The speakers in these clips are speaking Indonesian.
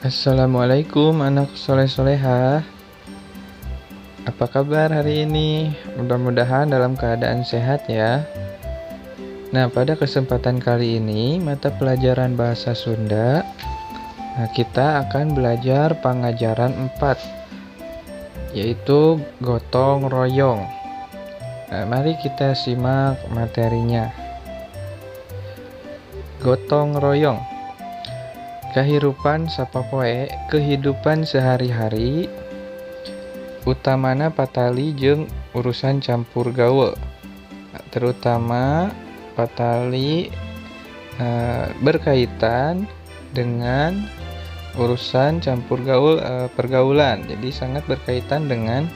Assalamualaikum anak soleh-solehah. Apa kabar hari ini? Mudah-mudahan dalam keadaan sehat ya. Nah, pada kesempatan kali ini mata pelajaran bahasa Sunda, kita akan belajar pengajaran 4, yaitu gotong royong. Mari kita simak materinya. Gotong royong. Kehidupan sapopoe, kehidupan sehari-hari, utamana patali jeung urusan campur gaul, terutama patali berkaitan dengan urusan campur gaul, pergaulan. Jadi sangat berkaitan dengan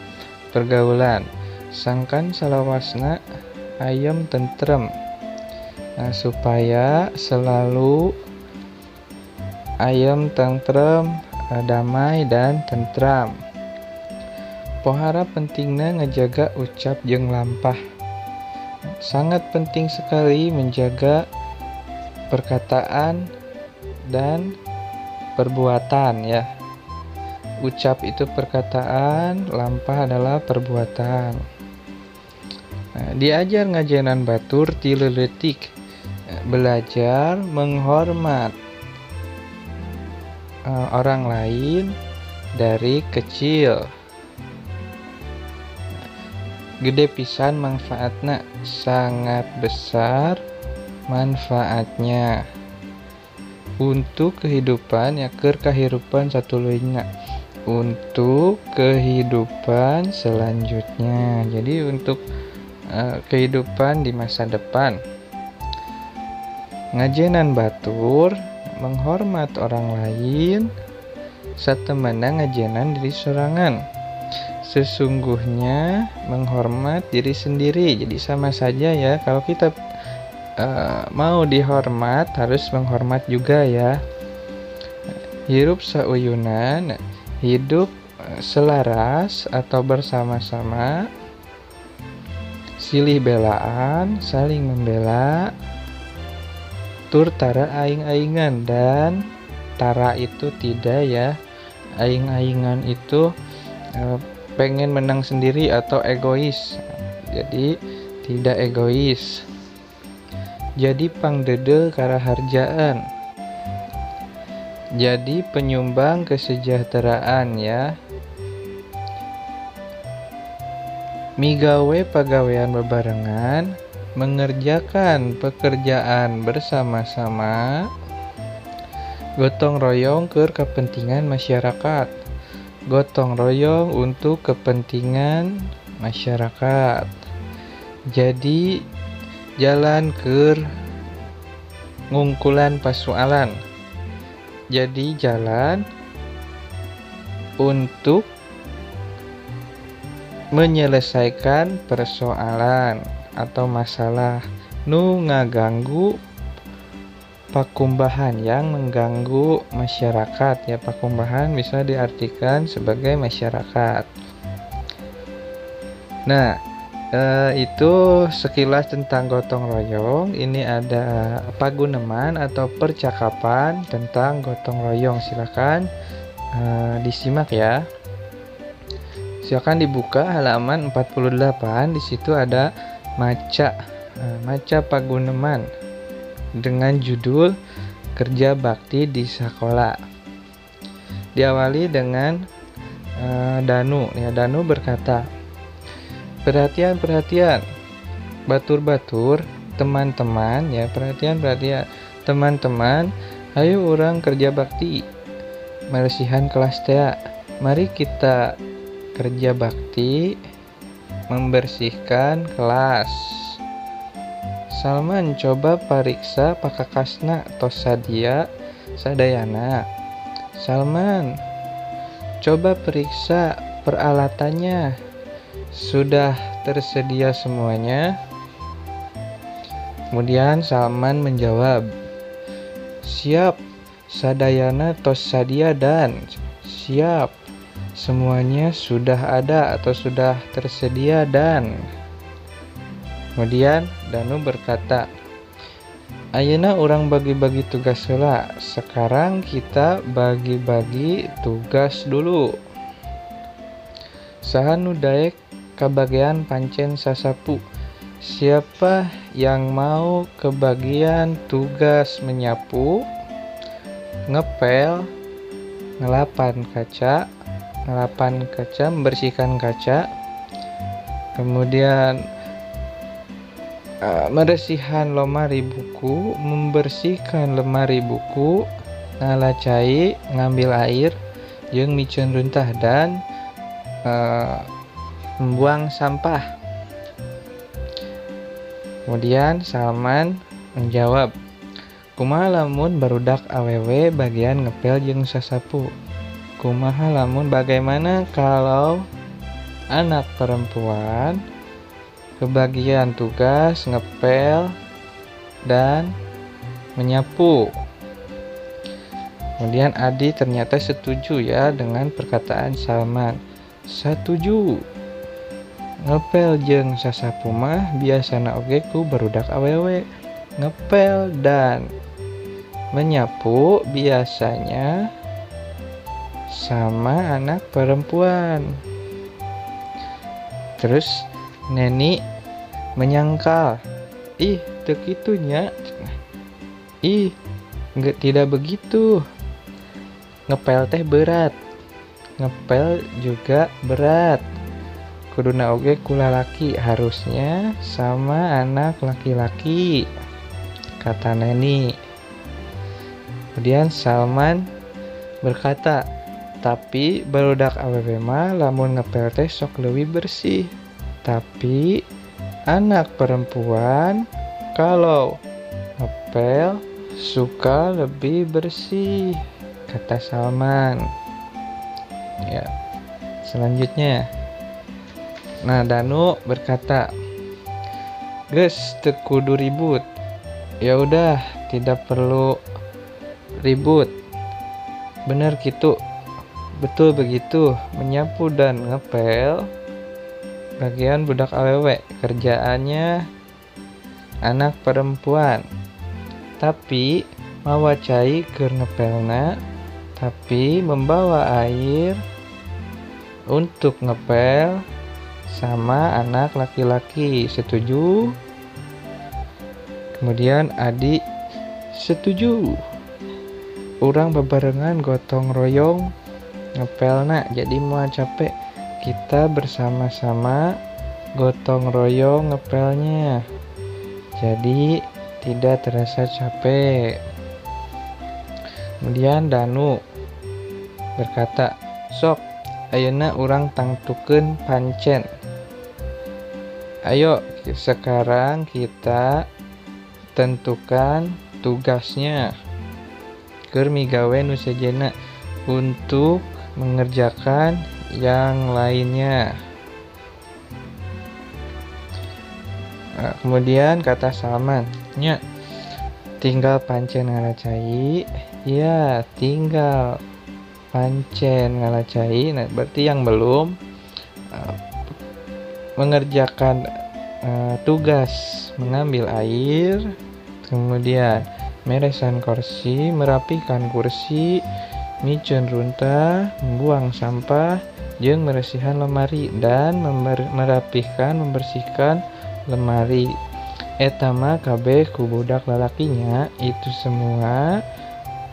pergaulan. Sangkan salawasna ayem tentrem, supaya selalu ayam tentrem, damai dan tentram. Pohara pentingna ngejaga ucap jeung lampah. Sangat penting sekali menjaga perkataan dan perbuatan ya. Ucap itu perkataan, lampah adalah perbuatan. Diajar ngajenan batur ti leuletik. Belajar menghormat orang lain dari kecil. Gede pisan manfaatna, sangat besar manfaatnya untuk kehidupan ya, kehidupan satuluyna, untuk kehidupan selanjutnya. Jadi untuk kehidupan di masa depan. Ngajenan batur menghormat orang lain satemana ngajenan diri sorangan. Sesungguhnya menghormat diri sendiri. Jadi sama saja ya, kalau kita mau dihormat harus menghormat juga ya. Hirup sauyunan, hidup selaras atau bersama-sama, silih belaan, saling membela, tur tara aing-aingan, dan tara itu tidak ya. Aing-aingan itu pengen menang sendiri atau egois. Jadi tidak egois. Jadi pangdede karaharjaan. Jadi penyumbang kesejahteraan ya. Migawe pagawean bebarengan, mengerjakan pekerjaan bersama-sama, gotong royong ke kepentingan masyarakat. Gotong royong untuk kepentingan masyarakat. Jadi jalan ke ngungkulan pasualan. Jadi jalan untuk menyelesaikan persoalan atau masalah nu ngaganggu pakumbahan, yang mengganggu masyarakat ya. Pakumbahan bisa diartikan sebagai masyarakat. Nah, itu sekilas tentang gotong royong. Ini ada paguneman atau percakapan tentang gotong royong. Silakan disimak ya. Silakan dibuka halaman 48. Di situ ada maca paguneman dengan judul Kerja Bakti di Sekolah. Diawali dengan Danu ya. Danu berkata, perhatian batur-batur, teman-teman ya, perhatian teman-teman, ayo orang kerja bakti meresihan kelas teh. Mari kita kerja bakti membersihkan kelas. Salman, coba pariksa pakakasna tos sadia sadayana. Salman, coba periksa peralatannya, sudah tersedia semuanya? Kemudian Salman menjawab, siap sadayana tos sadia, dan siap semuanya sudah ada atau sudah tersedia. Dan kemudian Danu berkata, Ayeuna orang bagi-bagi tugas heula. Sekarang kita bagi-bagi tugas dulu. Saha nu daek kabagian pancen sasapu. Siapa yang mau kebagian tugas menyapu, ngepel, ngelapan kaca, membersihkan kaca, kemudian membersihkan lemari buku, ngalacai, ngambil air, jeung miceun runtah dan membuang sampah. Kemudian Salman menjawab, kumaha lamun barudak awewe bagian ngepel jeung sasapu? Kumaha lamun bagaimana kalau anak perempuan kebagian tugas ngepel dan menyapu? Kemudian Adi ternyata setuju ya dengan perkataan Salman. Setuju. Ngepel jeung sasapu mah biasana oge ku barudak awewe. Ngepel dan menyapu biasanya sama anak perempuan. Terus Neni menyangkal, ih teu kitu nya. Ih, tidak begitu. Ngepel teh berat. Ngepel juga berat. Kuduna oge ku lalaki, harusnya sama anak laki-laki, kata Neni. Kemudian Salman berkata, tapi barudak awewe mah lamun ngepel teh sok leuwih bersih. Tapi anak perempuan kalau ngepel suka lebih bersih, kata Salman. Ya, selanjutnya. Nah, Danu berkata, "Geus teu kudu ribut." Ya udah, tidak perlu ribut. Bener gitu. Betul begitu, menyapu dan ngepel bagian budak awewe, kerjaannya anak perempuan. Tapi mawa cai keur ngepelna, tapi membawa air untuk ngepel sama anak laki-laki. Setuju? Kemudian Adi setuju. Urang bebarengan gotong royong ngepelna, jadi moal capek kita bersama-sama gotong royong ngepelnya, jadi tidak terasa capek. Kemudian Danu berkata, sok ayeuna urang tangtukeun pancen. Ayo sekarang kita tentukan tugasnya keur migawe nu sejenna untuk mengerjakan yang lainnya. Nah, kemudian kata Salman, nya tinggal pancen ngalacai. Ya, tinggal pancen ngalacai. Nah, berarti yang belum mengerjakan tugas mengambil air, kemudian meresan kursi, merapikan kursi, miceun runtah, membuang sampah, jeung meresihan lemari dan membersihkan lemari. Eta mah kabeh ku budak lalakinya, itu semua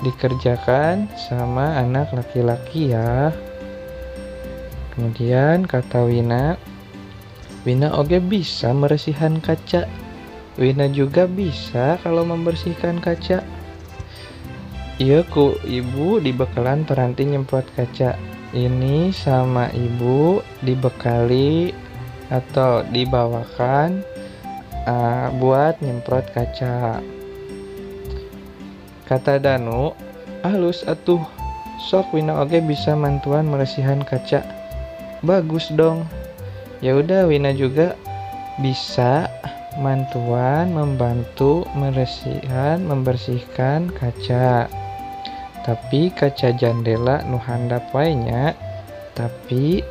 dikerjakan sama anak laki-laki ya. Kemudian kata Wina oge bisa meresihan kaca. Wina juga bisa kalau membersihkan kaca. Iya ku ibu dibekalan peranti nyemprot kaca. Ini sama ibu dibekali atau dibawakan buat nyemprot kaca. Kata Danu, halus atuh, sok Wina oge bisa mantuan meresihan kaca. Bagus dong. Ya udah, Wina juga bisa mantuan membantu membersihkan kaca. Tapi kaca jendela nu handap wae nya. Tapi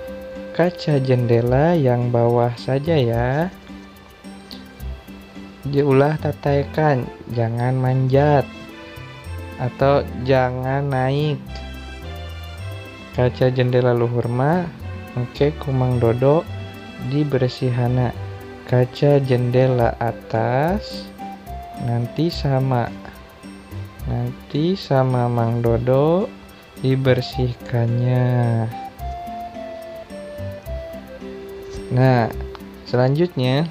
kaca jendela yang bawah saja ya. Ulah tatekan, jangan manjat atau jangan naik. Kaca jendela luhur mah engke kumang dodo dibersihana. Kaca jendela atas nanti sama Mang Dodo dibersihkannya. Nah, selanjutnya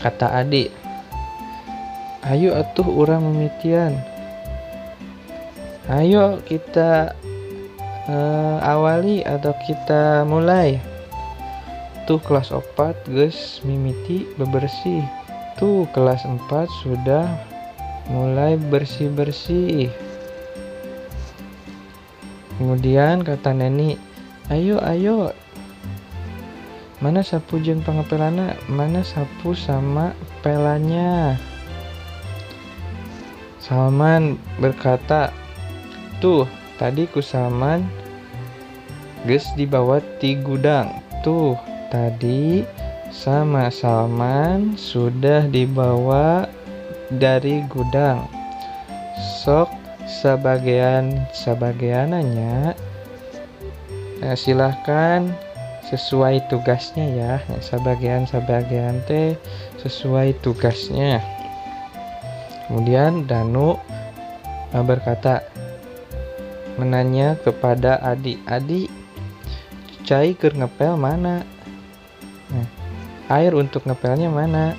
kata adik, ayo atuh urang mimitian. Ayo kita awali atau kita mulai. Tuh kelas 4 geus mimiti bebersih. Tuh kelas 4 sudah mulai bersih-bersih. Kemudian kata Neni, ayo. Mana sapu jeung pangepelana? Mana sapu sama pelannya? Salman berkata, tuh tadi ku Salman geus dibawa ti gudang. Tuh tadi sama Salman sudah dibawa dari gudang. Sok sebagiannya silahkan sesuai tugasnya ya. Sebagian teh sesuai tugasnya. Kemudian Danu berkata, menanya kepada Adi, cai keur ngepel mana? Air untuk ngepelnya mana?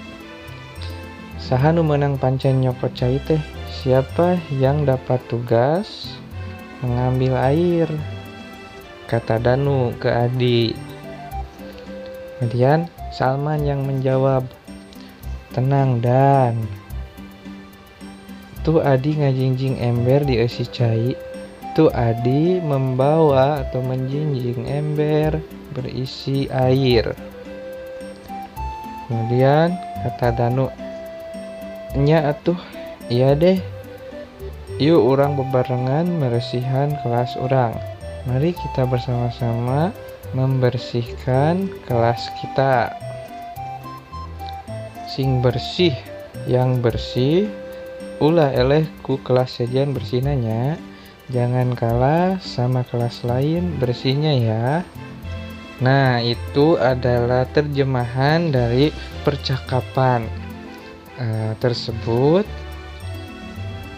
Saha nu meunang pancen nyopot cai teh? Siapa yang dapat tugas mengambil air? Kata Danu ke Adi. Kemudian Salman yang menjawab, tenang Dan. Tuh Adi ngajingjing ember di eusi cai. Tuh Adi membawa atau menjinjing ember berisi air. Kemudian kata Danu, nya atuh, iya deh. Yuk urang bebarengan meresihan kelas urang. Mari kita bersama-sama membersihkan kelas kita. Sing bersih, yang bersih, ulah eleh ku kelas sejen bersihnya. Jangan kalah sama kelas lain bersihnya ya. Nah, itu adalah terjemahan dari percakapan tersebut.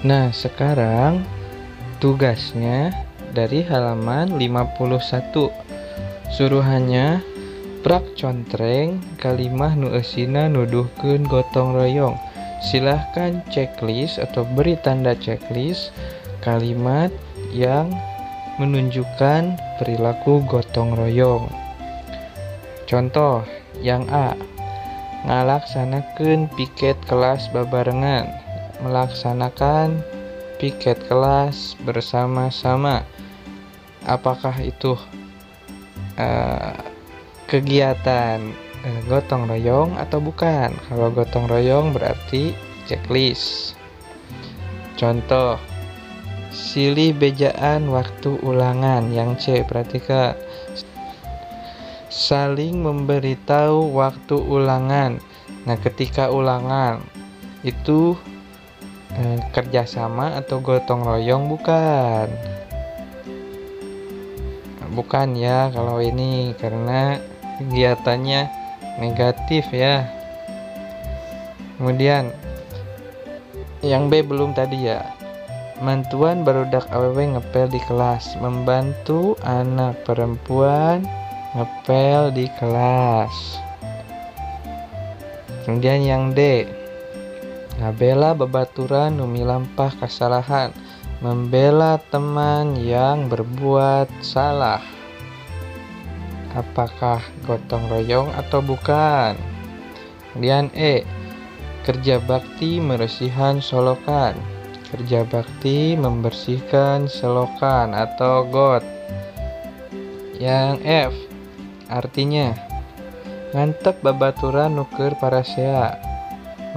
Nah, sekarang tugasnya dari halaman 51. Suruhannya prak contreng kalimah nu eusina nuduhkeun gotong royong. Silahkan checklist atau beri tanda checklist kalimat yang menunjukkan perilaku gotong royong. Contoh yang A, ngalaksanakeun piket kelas babarengan, melaksanakan piket kelas bersama-sama. Apakah itu kegiatan gotong royong atau bukan? Kalau gotong royong berarti checklist. Contoh, silih bejaan waktu ulangan. Yang C, perhatikan, saling memberitahu waktu ulangan. Nah, ketika ulangan itu kerjasama atau gotong royong bukan? Bukan ya kalau ini, karena kegiatannya negatif ya. Kemudian yang B belum tadi ya. Mantuan barudak awewe ngepel di kelas, membantu anak perempuan ngepel di kelas. Kemudian yang D, ngabela babaturan nu milampah kasalahan, membela teman yang berbuat salah. Apakah gotong royong atau bukan? Kemudian E, kerja bakti meresihan solokan. Kerja bakti membersihkan selokan atau got. Yang F, artinya ngantep babaturan nuker parasea,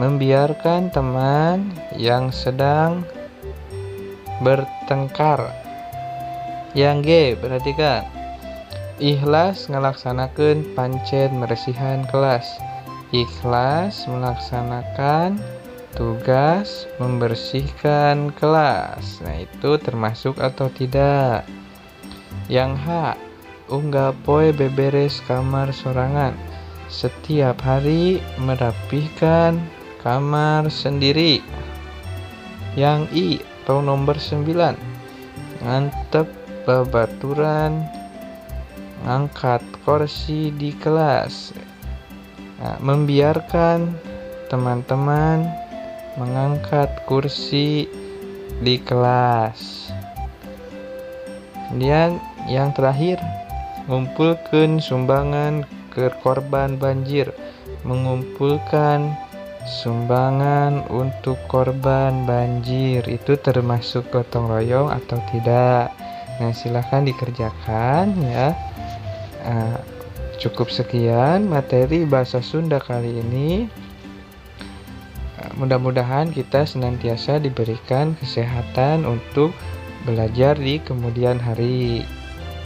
membiarkan teman yang sedang bertengkar. Yang G, perhatikan, ikhlas ngelaksanakeun pancen meresihan kelas, ikhlas melaksanakan tugas membersihkan kelas. Nah, itu termasuk atau tidak? Yang H, unggah poe beberes kamar sorangan. Setiap hari merapihkan kamar sendiri. Yang I, atau nomor 9, ngantep babaturan ngangkat kursi di kelas. Nah, membiarkan teman-teman mengangkat kursi di kelas. Kemudian yang terakhir, ngumpulkan sumbangan ke korban banjir. Mengumpulkan sumbangan untuk korban banjir itu termasuk gotong royong atau tidak? Nah, silahkan dikerjakan ya. Cukup sekian materi bahasa Sunda kali ini. Mudah-mudahan kita senantiasa diberikan kesehatan untuk belajar di kemudian hari.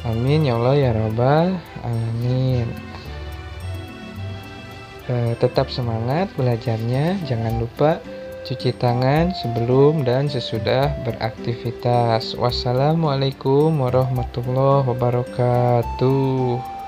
Amin ya Allah ya Rabbal alamin. Tetap semangat belajarnya. Jangan lupa cuci tangan sebelum dan sesudah beraktivitas. Wassalamualaikum warahmatullahi wabarakatuh.